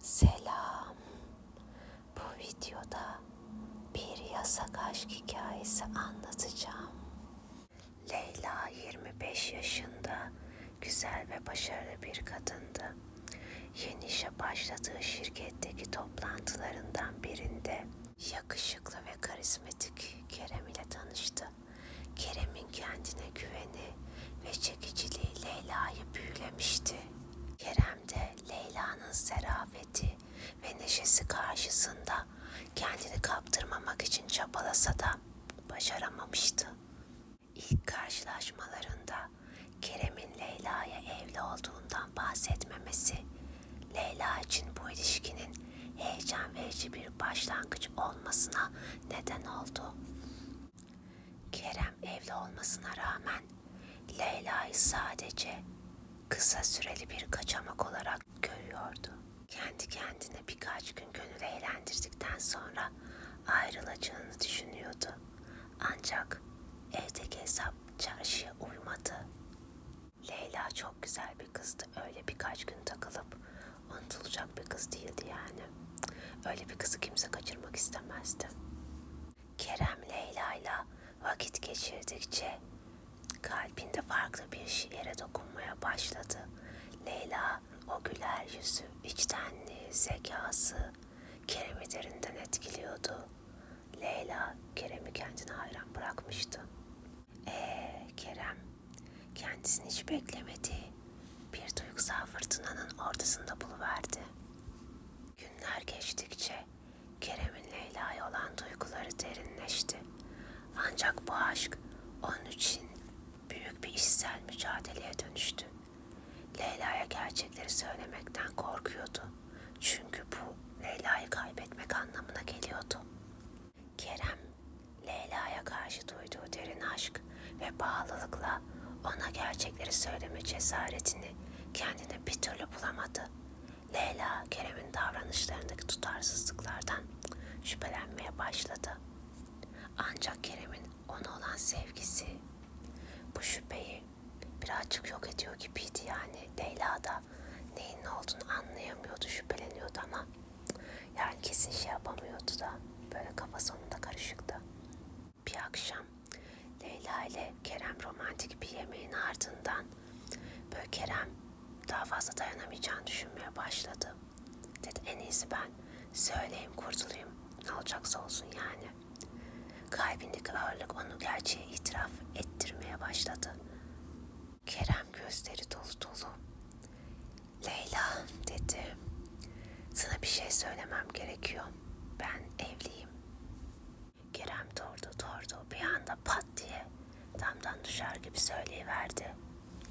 Selam. Bu videoda bir yasak aşk hikayesi anlatacağım. Leyla 25 yaşında, güzel ve başarılı bir kadındı. Yeni işe başladığı şirketteki toplantılarından birinde yakışıklı ve karizmatik Kerem ile tanıştı. Kerem'in kendine güveni ve çekiciliği Leyla'yı büyülemişti. Kerem de Leyla'nın zarafeti ve neşesi karşısında kendini kaptırmamak için çabalasa da başaramamıştı. İlk karşılaşmalarında Kerem'in Leyla'ya evli olduğundan bahsetmemesi, Leyla için bu ilişkinin heyecan verici bir başlangıç olmasına neden oldu. Kerem evli olmasına rağmen Leyla'yı sadece kısa süreli bir kaçamak olarak görüyordu. Kendi kendine birkaç gün gönül eğlendirdikten sonra ayrılacağını düşünüyordu. Ancak evdeki hesap çarşıya uymadı. Leyla çok güzel bir kızdı. Öyle birkaç gün takılıp unutulacak bir kız değildi yani. Öyle bir kızı kimse kaçırmak istemezdi. Kerem Leyla'yla vakit geçirdikçe kalbinde farklı bir yere dokunmaya başladı. Leyla o güler yüzü, içtenliği, zekası Kerem'i derinden etkiliyordu. Leyla Kerem'i kendine hayran bırakmıştı. Kerem kendisini hiç beklemediği bir duygusal fırtınanın ortasında buluverdi. Günler geçtikçe Kerem'in Leyla'ya olan duyguları derinleşti. Ancak bu aşk onun için büyük bir içsel mücadeleye dönüştü. Leyla'ya gerçekleri söylemekten korkuyordu. Çünkü bu Leyla'yı kaybetmek anlamına geliyordu. Kerem, Leyla'ya karşı duyduğu derin aşk ve bağlılıkla ona gerçekleri söyleme cesaretini kendine bir türlü bulamadı. Leyla, Kerem'in davranışlarındaki tutarsızlıklardan şüphelenmeye başladı. Ancak Kerem'in ona olan sevgisi bu şüpheyi birazcık yok ediyor gibiydi yani. Leyla da neyin ne olduğunu anlayamıyordu, şüpheleniyordu ama yani kesin şey yapamıyordu da böyle kafa sonunda karışıktı. Bir akşam Leyla ile Kerem romantik bir yemeğin ardından böyle Kerem daha fazla dayanamayacağını düşünmeye başladı. Dedi en iyisi ben söyleyeyim kurtulayım, ne olacaksa olsun yani. Kalbindeki ağırlık onu gerçeğe itiraf ettirmeye başladı. Kerem gözleri dolu dolu. Leyla dedi, sana bir şey söylemem gerekiyor. Ben evliyim. Kerem durdu. Bir anda pat diye damdan düşer gibi söyleyiverdi.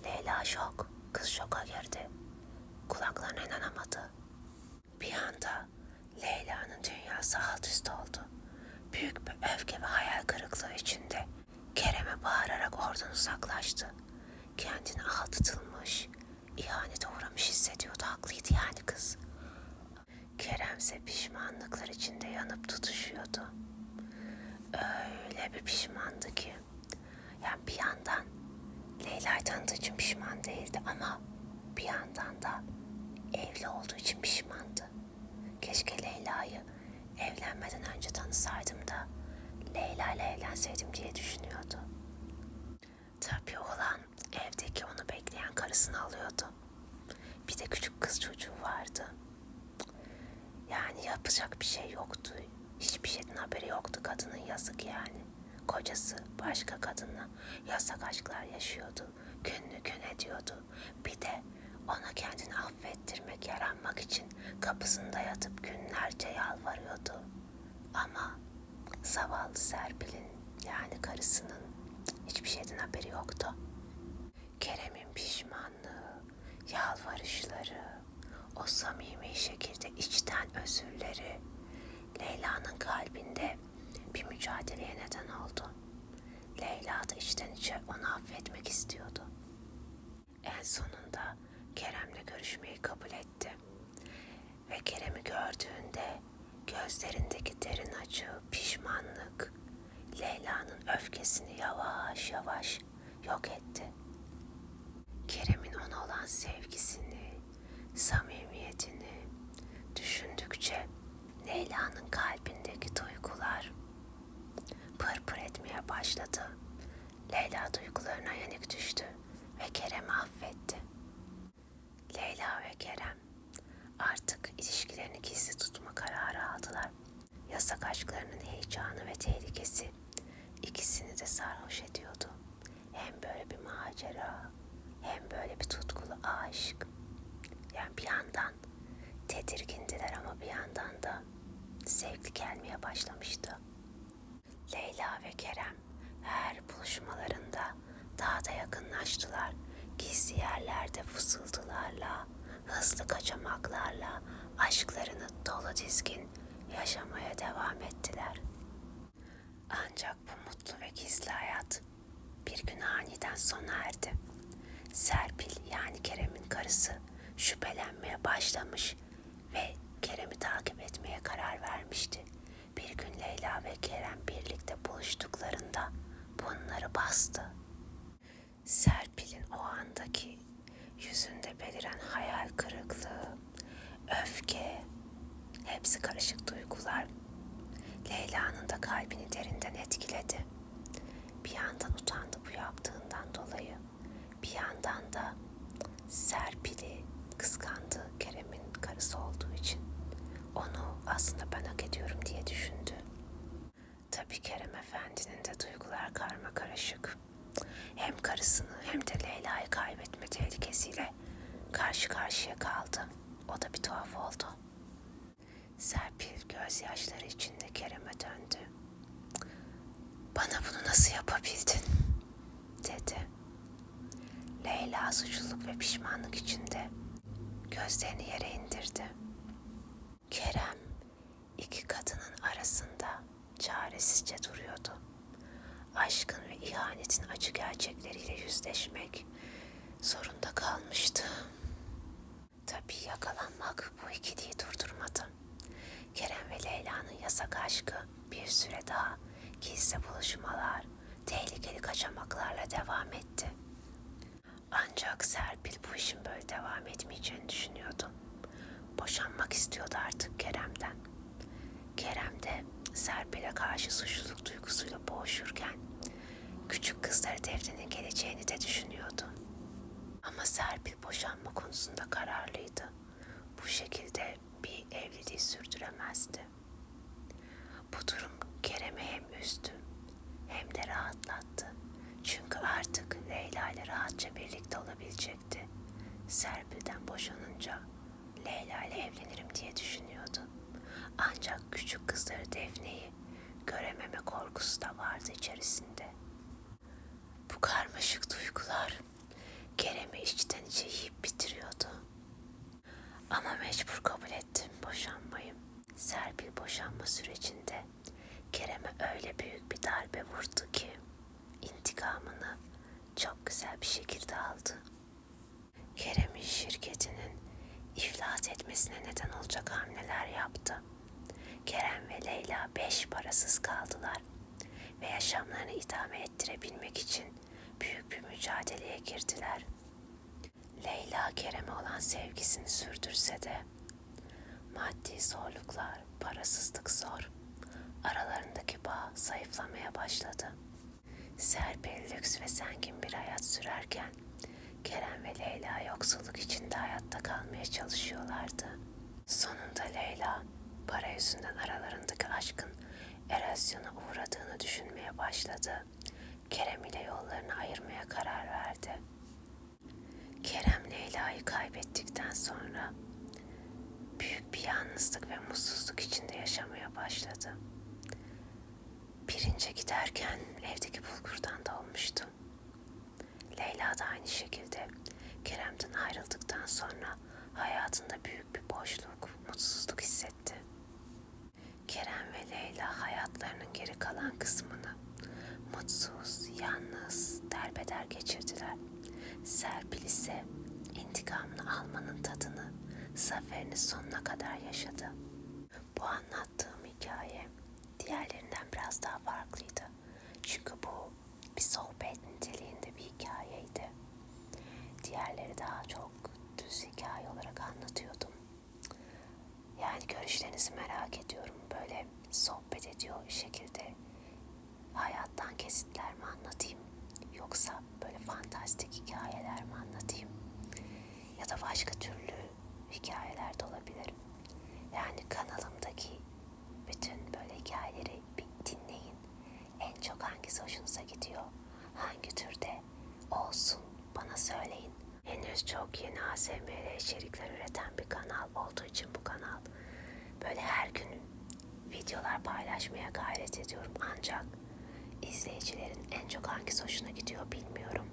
Leyla şok. Kız şoka girdi. Kulaklarına inanamadı. Bir anda Leyla'nın dünyası alt üst oldu. Büyük bir öfke ve hayal kırıklığı içinde Kerem'e bağırarak oradan uzaklaştı. Kendini aldatılmış, ihanete uğramış hissediyordu. Haklıydı yani kız. Kerem'se pişmanlıklar içinde yanıp tutuşuyordu. Öyle bir pişmandı ki. Yani bir yandan Leyla'yı tanıdığı için pişman değildi ama bir yandan da evli olduğu için pişmandı. Keşke Leyla'yı evlenmeden önce tanısaydım da Leyla ile evlenseydim diye düşünüyordu. Tabii oğlan evdeki onu bekleyen karısını alıyordu. Bir de küçük kız çocuğu vardı. Yani yapacak bir şey yoktu. Hiçbir şeyden haberi yoktu kadının, yazık yani. Kocası başka kadınla yasak aşklar yaşıyordu. Günlü gün ediyordu. Bir de ona kendini affettirmek, yaranmak için kapısında yatıp günlerce yalvarıyordu. Ama zavallı Serpil'in yani karısının hiçbir şeyden haberi yoktu. Kerem'in pişmanlığı, yalvarışları, o samimi şekilde içten özürleri Leyla'nın kalbinde bir mücadeleye neden oldu. Leyla da içten içe onu affetmek istiyordu. En sonunda Kerem'le görüşmeyi kabul etti. Ve Kerem'i gördüğünde gözlerindeki derin acı, pişmanlık Leyla'nın öfkesini yavaş yavaş yok etti. Kerem'in ona olan sevgisini, samimiyetini, heyecanı ve tehlikesi ikisini de sarhoş ediyordu. Hem böyle bir macera, hem böyle bir tutkulu aşk. Yani bir yandan tedirgindiler ama bir yandan da zevkli gelmeye başlamıştı. Leyla ve Kerem her buluşmalarında daha da yakınlaştılar. Gizli yerlerde fısıltılarla, hızlı kaçamaklarla aşklarını dolu dizgin yaşamaya devam ettiler. Ancak bu mutlu ve gizli hayat bir gün aniden sona erdi. Serpil yani Kerem'in karısı şüphelenmeye başlamış ve Kerem'i takip etmeye karar vermişti. Bir gün Leyla ve Kerem birlikte buluştuklarında bunları bastı. Serpil'in o andaki yüzünde beliren hayal kırıklığı, öfke, hepsi karışık duygular Leyla'nın da kalbini derinden etkiledi. Bir yandan utandı bu yaptığından dolayı. Bir yandan da Serpil'i kıskandı Kerem'in karısı olduğu için. Onu aslında ben hak ediyorum diye düşündü. Tabii Kerem Efendi'nin de duygular karma karışık. Hem karısını hem de Leyla'yı kaybetme tehlikesiyle karşı karşıya kaldı. O da bir tuhaf oldu. Serpil gözyaşları içinde Kerem'e döndü. "Bana bunu nasıl yapabildin?" dedi. Leyla suçluluk ve pişmanlık içinde gözlerini yere indirdi. Kerem iki kadının arasında çaresizce duruyordu. Aşkın ve ihanetin acı gerçekleriyle yüzleşmek zorunda kalmıştı. Tabii yakalanmak bu ikiliyi durdurmadı. Kerem ve Leyla'nın yasak aşkı bir süre daha gizli buluşmalar, tehlikeli kaçamaklarla devam etti. Ancak Serpil bu işin böyle devam etmeyeceğini düşünüyordu. Boşanmak istiyordu artık Kerem'den. Kerem de Serpil'e karşı suçluluk duygusuyla boğuşurken küçük kızları Defne'nin geleceğini de düşünüyordu. Ama Serpil boşanma konusunda kararlıydı. Bu şekilde bir evliliği sürdüremezdi. Bu durum Kerem'i hem üzdü hem de rahatlattı. Çünkü artık Leyla ile rahatça birlikte olabilecekti. Serpil'den boşanınca Leyla ile evlenirim diye düşünüyordu. Ancak küçük kızları Defne'yi görememe korkusu da vardı içerisinde. Bu karmaşık duygular Kerem'i içten içe yiyip bitiriyordu. Ama mecbur kabul ettim boşanmayı. Serpil boşanma sürecinde Kerem'e öyle büyük bir darbe vurdu ki intikamını çok güzel bir şekilde aldı. Kerem'in şirketinin iflas etmesine neden olacak hamleler yaptı. Kerem ve Leyla 5 parasız kaldılar ve yaşamlarını idame ettirebilmek için büyük bir mücadeleye girdiler. Leyla Kerem'e olan sevgisini sürdürse de maddi zorluklar, parasızlık zor. Aralarındaki bağ zayıflamaya başladı. Serpil lüks ve zengin bir hayat sürerken Kerem ve Leyla yoksulluk içinde hayatta kalmaya çalışıyorlardı. Sonunda Leyla para yüzünden aralarındaki aşkın erozyona uğradığını düşünmeye başladı. Kerem ile yollarını ayırmaya karar verdi. Kerem Leyla'yı kaybettikten sonra büyük bir yalnızlık ve mutsuzluk içinde yaşamaya başladı. Pirince giderken evdeki bulgurdan da olmuştu. Leyla da aynı şekilde Kerem'den ayrıldıktan sonra hayatında büyük bir boşluk, mutsuzluk hissetti. Kerem ve Leyla hayatlarının geri kalan kısmını mutsuz, yalnız, derbeder geçirdiler. Serpil ise intikamını almanın tadını, zaferini sonuna kadar yaşadı. Bu anlattığım hikaye diğerlerinden biraz daha farklıydı. Çünkü bu bir sohbet niteliğinde bir hikayeydi. Diğerleri daha çok düz hikaye olarak anlatıyordum. Yani görüşlerinizi merak ediyorum. Böyle sohbet ediyor şekilde hayattan kesitler mi anlatayım? Yoksa böyle fantastik hikayeler mi anlatayım? Ya da başka türlü hikayeler de olabilir. Yani kanalımdaki bütün böyle hikayeleri bir hangisi hoşunuza gidiyor? Hangi türde olsun bana söyleyin. Henüz çok yeni ASMR içerikler üreten bir kanal olduğu için bu kanal böyle her gün videolar paylaşmaya gayret ediyorum. Ancak izleyicilerin en çok hangisi hoşuna gidiyor bilmiyorum.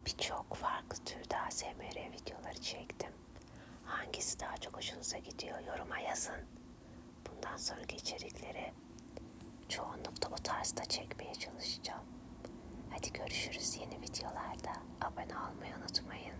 Birçok farklı türde ASMR videoları çektim. Hangisi daha çok hoşunuza gidiyor yoruma yazın. Bundan sonraki içerikleri çoğunlukla o tarzda çekmeye çalışacağım. Hadi görüşürüz yeni videolarda. Abone olmayı unutmayın.